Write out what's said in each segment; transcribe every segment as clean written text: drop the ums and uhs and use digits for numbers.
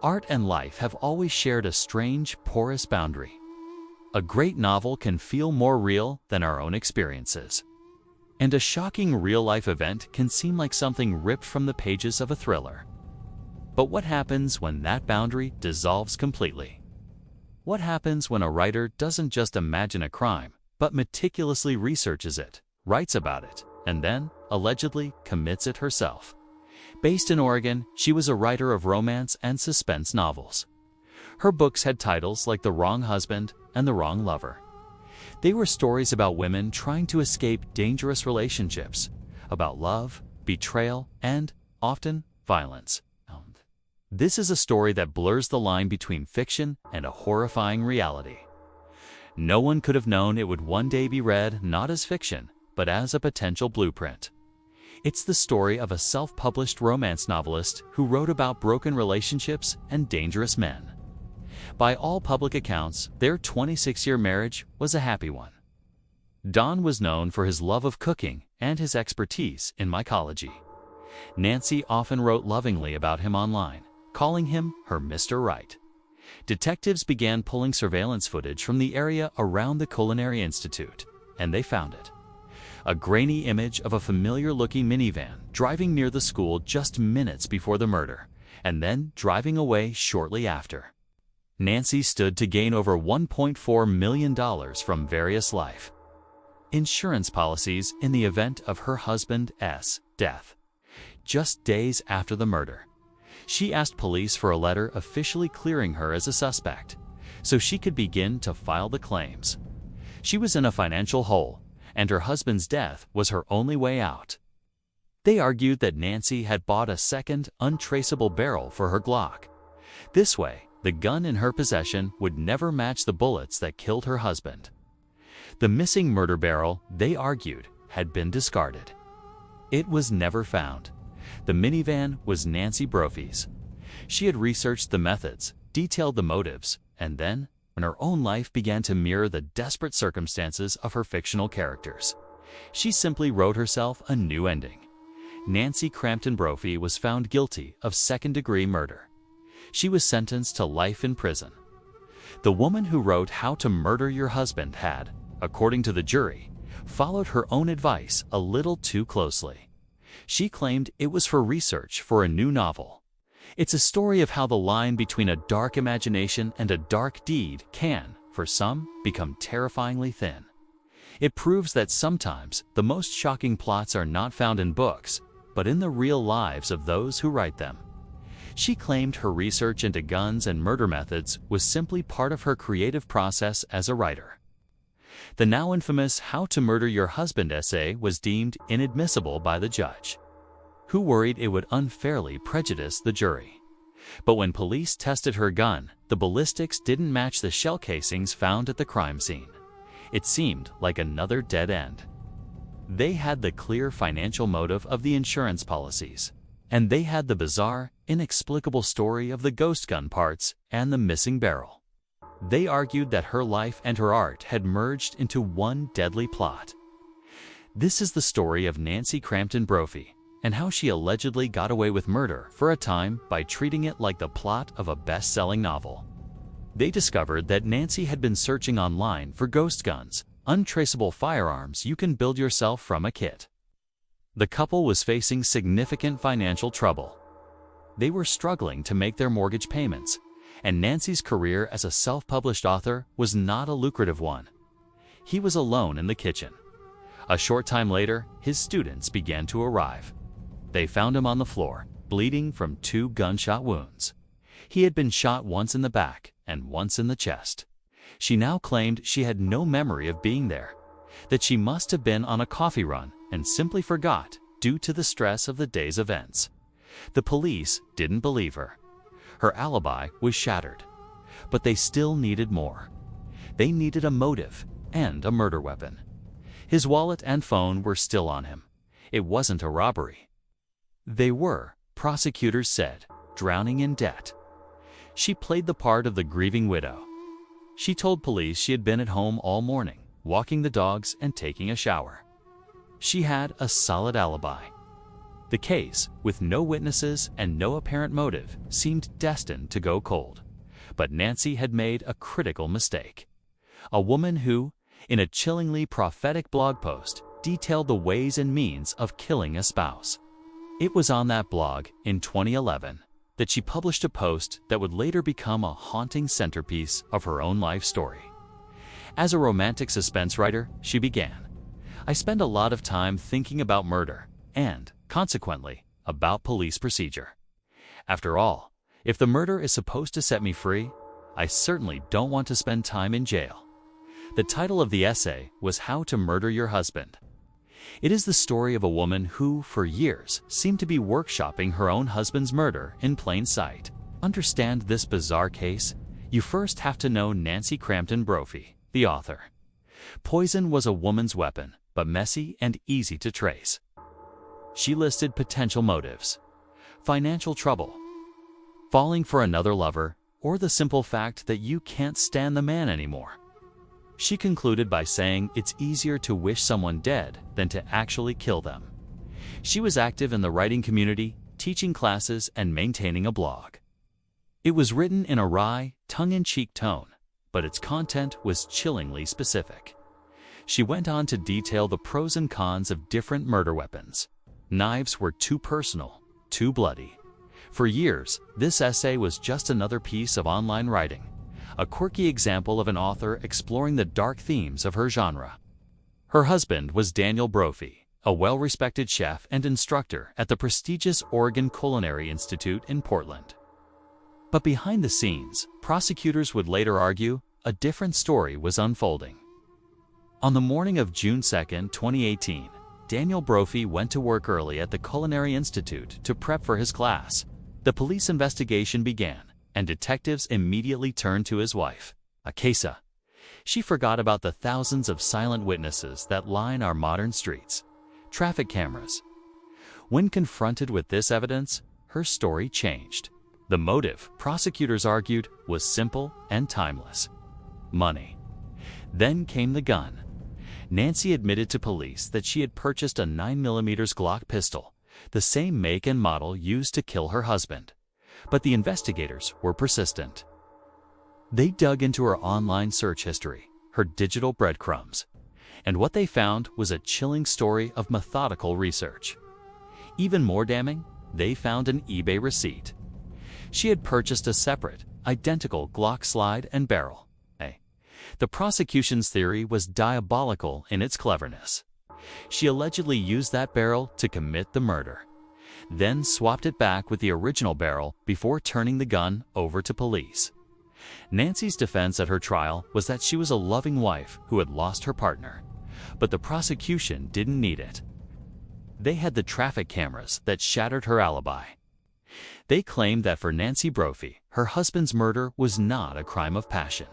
Art and life have always shared a strange, porous boundary. A great novel can feel more real than our own experiences. And a shocking real-life event can seem like something ripped from the pages of a thriller. But what happens when that boundary dissolves completely? What happens when a writer doesn't just imagine a crime, but meticulously researches it, writes about it, and then, allegedly, commits it herself? Based in Oregon, she was a writer of romance and suspense novels. Her books had titles like The Wrong Husband and The Wrong Lover. They were stories about women trying to escape dangerous relationships, about love, betrayal, and, often, violence. This is a story that blurs the line between fiction and a horrifying reality. No one could have known it would one day be read not as fiction, but as a potential blueprint. It's the story of a self-published romance novelist who wrote about broken relationships and dangerous men. By all public accounts, their 26-year marriage was a happy one. Don was known for his love of cooking and his expertise in mycology. Nancy often wrote lovingly about him online, calling him her Mr. Right. Detectives began pulling surveillance footage from the area around the Culinary Institute, and they found it. A grainy image of a familiar-looking minivan driving near the school just minutes before the murder, and then driving away shortly after. Nancy stood to gain over $1.4 million from various life insurance policies in the event of her husband's death. Just days after the murder, she asked police for a letter officially clearing her as a suspect, so she could begin to file the claims. She was in a financial hole, and her husband's death was her only way out. They argued that Nancy had bought a second, untraceable barrel for her Glock. This way, the gun in her possession would never match the bullets that killed her husband. The missing murder barrel, they argued, had been discarded. It was never found. The minivan was Nancy Brophy's. She had researched the methods, detailed the motives, and then, when her own life began to mirror the desperate circumstances of her fictional characters, she simply wrote herself a new ending. Nancy Crampton Brophy was found guilty of second-degree murder. She was sentenced to life in prison. The woman who wrote How to Murder Your Husband had, according to the jury, followed her own advice a little too closely. She claimed it was for research for a new novel. It's a story of how the line between a dark imagination and a dark deed can, for some, become terrifyingly thin. It proves that sometimes the most shocking plots are not found in books, but in the real lives of those who write them. She claimed her research into guns and murder methods was simply part of her creative process as a writer. The now infamous How to Murder Your Husband essay was deemed inadmissible by the judge, who worried it would unfairly prejudice the jury. But when police tested her gun, the ballistics didn't match the shell casings found at the crime scene. It seemed like another dead end. They had the clear financial motive of the insurance policies, and they had the bizarre, inexplicable story of the ghost gun parts and the missing barrel. They argued that her life and her art had merged into one deadly plot. This is the story of Nancy Crampton Brophy and how she allegedly got away with murder for a time by treating it like the plot of a best-selling novel. They discovered that Nancy had been searching online for ghost guns, untraceable firearms you can build yourself from a kit. The couple was facing significant financial trouble. They were struggling to make their mortgage payments, and Nancy's career as a self-published author was not a lucrative one. He was alone in the kitchen. A short time later, his students began to arrive. They found him on the floor, bleeding from 2 gunshot wounds. He had been shot once in the back and once in the chest. She now claimed she had no memory of being there, that she must have been on a coffee run and simply forgot due to the stress of the day's events. The police didn't believe her. Her alibi was shattered, but they still needed more. They needed a motive and a murder weapon. His wallet and phone were still on him. It wasn't a robbery. They were, prosecutors said, drowning in debt. She played the part of the grieving widow. She told police she had been at home all morning, walking the dogs and taking a shower. She had a solid alibi. The case, with no witnesses and no apparent motive, seemed destined to go cold. But Nancy had made a critical mistake. A woman who, in a chillingly prophetic blog post, detailed the ways and means of killing a spouse. It was on that blog, in 2011, that she published a post that would later become a haunting centerpiece of her own life story. As a romantic suspense writer, she began, "I spend a lot of time thinking about murder and, consequently, about police procedure. After all, if the murder is supposed to set me free, I certainly don't want to spend time in jail." The title of the essay was How to Murder Your Husband. It is the story of a woman who, for years, seemed to be workshopping her own husband's murder in plain sight. Understand this bizarre case, you first have to know Nancy Crampton Brophy, the author. Poison was a woman's weapon, but messy and easy to trace. She listed potential motives: financial trouble, falling for another lover, or the simple fact that you can't stand the man anymore. She concluded by saying it's easier to wish someone dead than to actually kill them. She was active in the writing community, teaching classes and maintaining a blog. It was written in a wry, tongue-in-cheek tone, but its content was chillingly specific. She went on to detail the pros and cons of different murder weapons. Knives were too personal, too bloody. For years, this essay was just another piece of online writing, a quirky example of an author exploring the dark themes of her genre. Her husband was Daniel Brophy, a well-respected chef and instructor at the prestigious Oregon Culinary Institute in Portland. But behind the scenes, prosecutors would later argue, a different story was unfolding. On the morning of June 2, 2018, Daniel Brophy went to work early at the Culinary Institute to prep for his class. The police investigation began, and detectives immediately turned to his wife, Akesa. She forgot about the thousands of silent witnesses that line our modern streets, traffic cameras. When confronted with this evidence, her story changed. The motive, prosecutors argued, was simple and timeless: money. Then came the gun. Nancy admitted to police that she had purchased a 9mm Glock pistol, the same make and model used to kill her husband. But the investigators were persistent. They dug into her online search history, her digital breadcrumbs, and what they found was a chilling story of methodical research. Even more damning, they found an eBay receipt. She had purchased a separate, identical Glock slide and barrel. The prosecution's theory was diabolical in its cleverness. She allegedly used that barrel to commit the murder, then swapped it back with the original barrel before turning the gun over to police. Nancy's defense at her trial was that she was a loving wife who had lost her partner, but the prosecution didn't need it. They had the traffic cameras that shattered her alibi. They claimed that for Nancy Brophy, her husband's murder was not a crime of passion.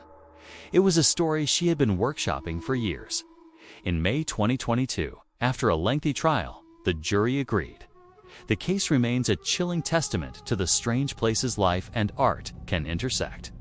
It was a story she had been workshopping for years. In May 2022, after a lengthy trial, the jury agreed. The case remains a chilling testament to the strange places life and art can intersect.